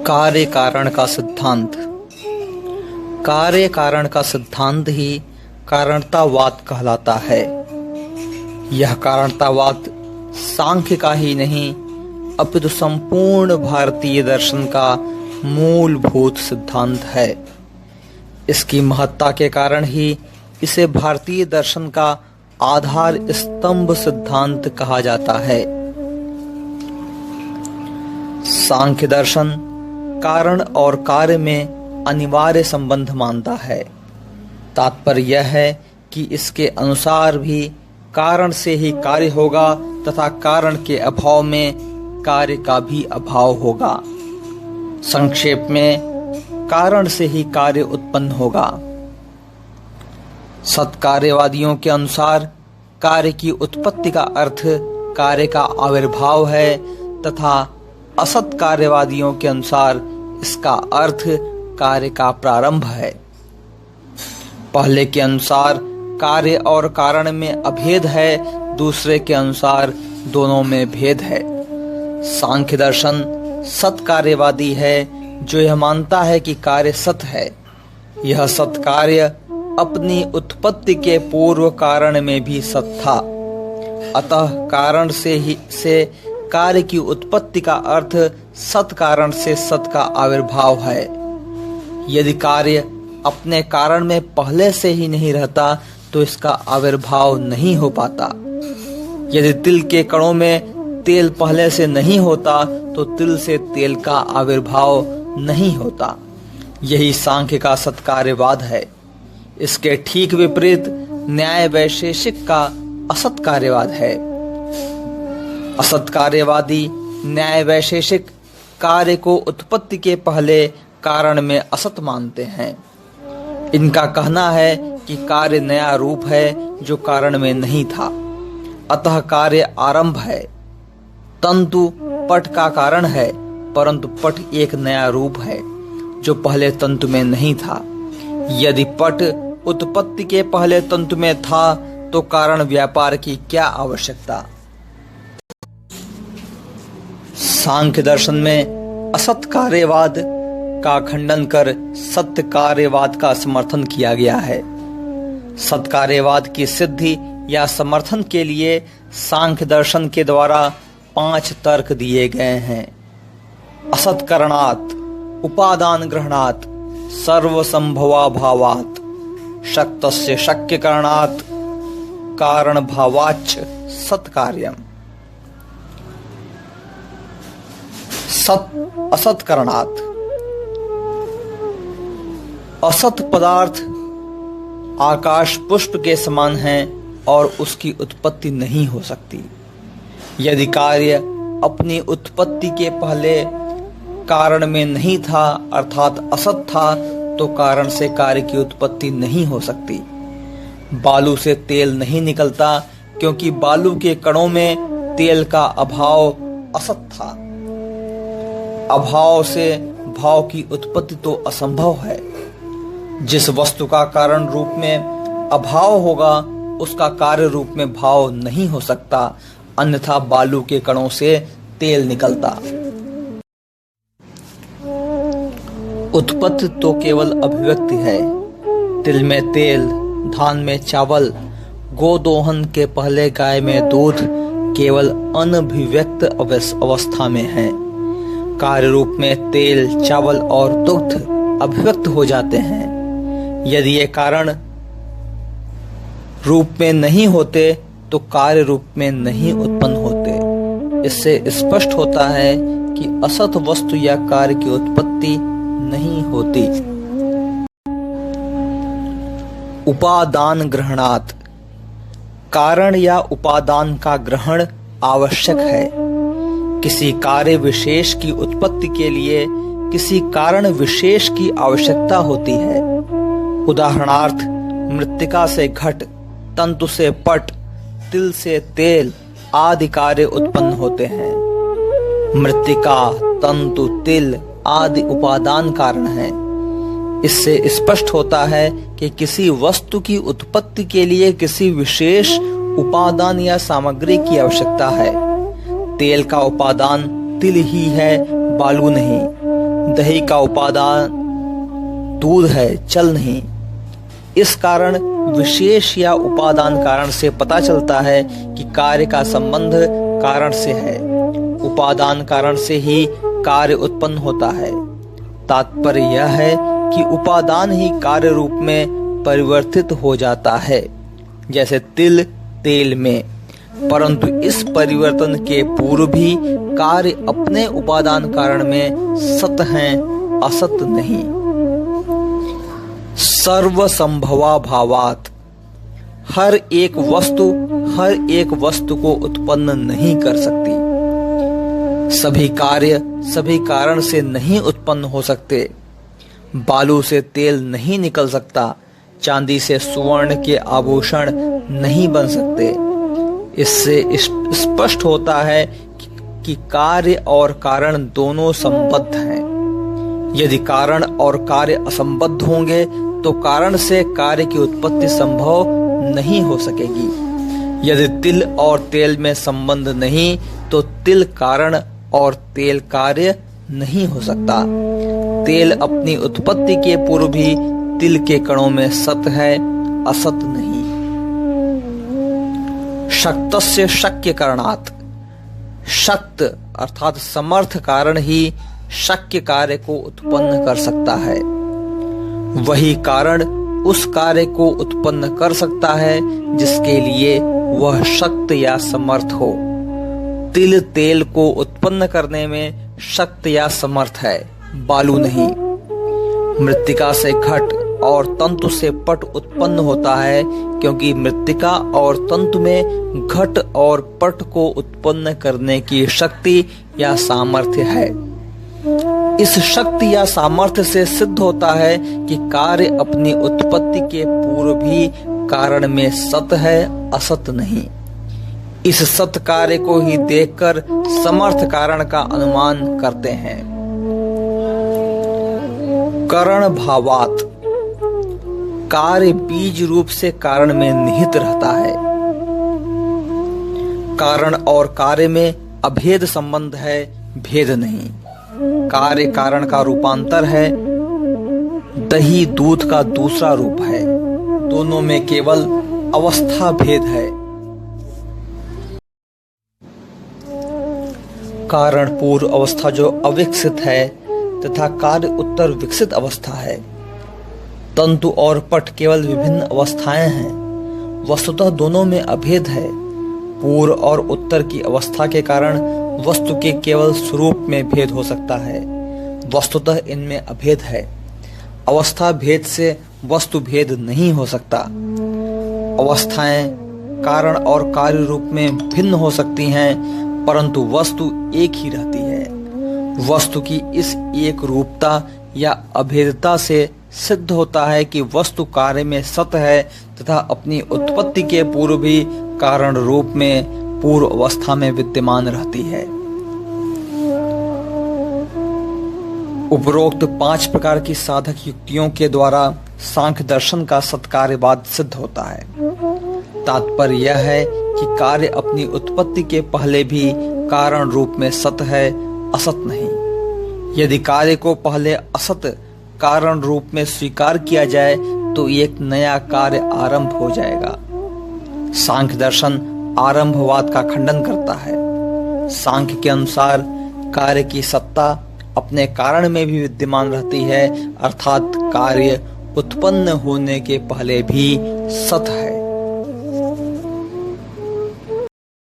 कार्य कारण का सिद्धांत। कार्य कारण का सिद्धांत ही कारणतावाद कहलाता है। यह कारणतावाद सांख्य का ही नहीं अपितु संपूर्ण भारतीय दर्शन का मूलभूत सिद्धांत है। इसकी महत्ता के कारण ही इसे भारतीय दर्शन का आधार स्तंभ सिद्धांत कहा जाता है। सांख्य दर्शन कारण और कार्य में अनिवार्य संबंध मानता है। तात्पर्य यह है कि इसके अनुसार भी कारण से ही कार्य होगा तथा कारण के अभाव में कार्य का भी अभाव होगा। संक्षेप में, कारण से ही कार्य उत्पन्न होगा। सत्कार्यवादियों के अनुसार कार्य की उत्पत्ति का अर्थ कार्य का आविर्भाव है तथा असत कार्यवादियों के अनुसार इसका अर्थ कार्य का प्रारंभ है। पहले के अनुसार कार्य और कारण में अभेद है, दूसरे के अनुसार दोनों में भेद है। सांख्य दर्शन सत्कार्यवादी है जो यह मानता है कि कार्य सत है। यह सत्कार्य अपनी उत्पत्ति के पूर्व कारण में भी सत था। अतः कारण से कार्य की उत्पत्ति का अर्थ सत कारण से सत का आविर्भाव है। यदि कार्य अपने कारण में पहले से ही नहीं रहता तो इसका आविर्भाव नहीं हो पाता। यदि तिल के कणों में तेल पहले से नहीं होता तो तिल से तेल का आविर्भाव नहीं होता। यही सांख्य का सत्कार्यवाद है। इसके ठीक विपरीत न्याय वैशेषिक का असत कार्यवाद है। असत कार्यवादी न्याय वैशेषिक कार्य को उत्पत्ति के पहले कारण में असत मानते हैं। इनका कहना है कि कार्य नया रूप है जो कारण में नहीं था, अतः कार्य आरंभ है। तंतु पट का कारण है, परंतु पट एक नया रूप है जो पहले तंतु में नहीं था। यदि पट उत्पत्ति के पहले तंतु में था तो कारण व्यापार की क्या आवश्यकता। सांख्य दर्शन में असत कार्यवाद का खंडन कर सत्य कार्यवाद का समर्थन किया गया है। सत्कार्यवाद की सिद्धि या समर्थन के लिए सांख्य दर्शन के द्वारा 5 तर्क दिए गए हैं। असत करणात्, उपादान ग्रहणात्, सर्वसंभवाभावात्, शक्तस्य शक्य करणात्, कारण भावाच्च सत्कार्यम्। असत करणात्, असत पदार्थ आकाश पुष्प के समान है और उसकी उत्पत्ति नहीं हो सकती। यदि कार्य अपनी उत्पत्ति के पहले कारण में नहीं था अर्थात असत था तो कारण से कार्य की उत्पत्ति नहीं हो सकती। बालू से तेल नहीं निकलता क्योंकि बालू के कणों में तेल का अभाव असत था। अभाव से भाव की उत्पत्ति तो असंभव है। जिस वस्तु का कारण रूप में अभाव होगा उसका कार्य रूप में भाव नहीं हो सकता, अन्यथा बालू के कणों से तेल निकलता। उत्पत्ति तो केवल अभिव्यक्ति है। तिल में तेल, धान में चावल, गोदोहन के पहले गाय में दूध केवल अनभिव्यक्त अवस्था में है। कार्य रूप में तेल, चावल और दुग्ध अभिव्यक्त हो जाते हैं। यदि ये कारण रूप में नहीं होते तो कार्य रूप में नहीं उत्पन्न होते। इससे स्पष्ट होता है कि असत वस्तु या कार्य की उत्पत्ति नहीं होती। उपादान ग्रहणात्, कारण या उपादान का ग्रहण आवश्यक है। किसी कार्य विशेष की उत्पत्ति के लिए किसी कारण विशेष की आवश्यकता होती है। उदाहरणार्थ, मृत्तिका से घट, तंतु से पट, तिल से तेल आदि कार्य उत्पन्न होते हैं। मृत्तिका, तंतु, तिल आदि उपादान कारण हैं। इससे स्पष्ट होता है कि किसी वस्तु की उत्पत्ति के लिए किसी विशेष उपादान या सामग्री की आवश्यकता है। तेल का उपादान तिल ही है, बालू नहीं। दही का उपादान दूध है, जल नहीं। इस कारण विशेष या उपादान कारण से पता चलता है कि कार्य का संबंध कारण से है। उपादान कारण से ही कार्य उत्पन्न होता है। तात्पर्य यह है कि उपादान ही कार्य रूप में परिवर्तित हो जाता है, जैसे तिल तेल में। परंतु इस परिवर्तन के पूर्व भी कार्य अपने उपादान कारण में सत हैं, असत नहीं। सर्वसंभवा भावात, हर एक वस्तु को उत्पन्न नहीं कर सकती। सभी कार्य सभी कारण से नहीं उत्पन्न हो सकते। बालू से तेल नहीं निकल सकता, चांदी से स्वर्ण के आभूषण नहीं बन सकते। इससे स्पष्ट होता है कि कार्य और कारण दोनों संबद्ध हैं। यदि कारण और कार्य असंबद्ध होंगे तो कारण से कार्य की उत्पत्ति संभव नहीं हो सकेगी। यदि तिल और तेल में संबंध नहीं तो तिल कारण और तेल कार्य नहीं हो सकता। तेल अपनी उत्पत्ति के पूर्व भी तिल के कणों में सत है, असत नहीं। शक्तस्य शक्य कारणात्, शक्त अर्थात समर्थ कारण ही शक्य कार्य को उत्पन्न कर सकता है। वही कारण उस कार्य को उत्पन्न कर सकता है जिसके लिए वह शक्त या समर्थ हो। तिल तेल को उत्पन्न करने में शक्त या समर्थ है, बालू नहीं। मृत्तिका से घट और तंतु से पट उत्पन्न होता है, क्योंकि मृत्तिका और तंतु में घट और पट को उत्पन्न करने की शक्ति या सामर्थ्य है। इस शक्ति या सामर्थ्य से सिद्ध होता है कि कार्य अपनी उत्पत्ति के पूर्व भी कारण में सत है, असत नहीं। इस सत कार्य को ही देखकर समर्थ कारण का अनुमान करते हैं। करण भावात, कार्य बीज रूप से कारण में निहित रहता है। कारण और कार्य में अभेद संबंध है, भेद नहीं। कार्य कारण का रूपांतर है, दही दूध का दूसरा रूप है। दोनों में केवल अवस्था भेद है। कारण पूर्व अवस्था जो अविकसित है तथा कार्य उत्तर विकसित अवस्था है। तंतु और पट केवल विभिन्न अवस्थाएं हैं। वस्तुतः दोनों में अभेद है। पूर्व और उत्तर की अवस्था के कारण वस्तु के केवल स्वरूप में भेद हो सकता है। वस्तुतः इनमें अभेद है। अवस्था भेद से वस्तु भेद नहीं हो सकता। अवस्थाएं कारण और कार्य रूप में भिन्न हो सकती हैं, परंतु वस्तु एक ही रहती है। वस्तु की इस एक रूपता या अभेदता से सिद्ध होता है कि वस्तु कार्य में सत है तथा अपनी उत्पत्ति के पूर्व भी कारण रूप में पूर्व अवस्था में विद्यमान रहती है। उपरोक्त 5 प्रकार की साधक युक्तियों के द्वारा सांख्य दर्शन का सत्कार्यवाद सिद्ध होता है। तात्पर्य यह है कि कार्य अपनी उत्पत्ति के पहले भी कारण रूप में सत है, असत नहीं। यदि कार्य को पहले असत कारण रूप में स्वीकार किया जाए तो एक नया कार्य आरंभ हो जाएगा। सांख्य दर्शन आरंभवाद का खंडन करता है। सांख्य के अनुसार कार्य की सत्ता अपने कारण में भी विद्यमान रहती है, अर्थात कार्य उत्पन्न होने के पहले भी सत है।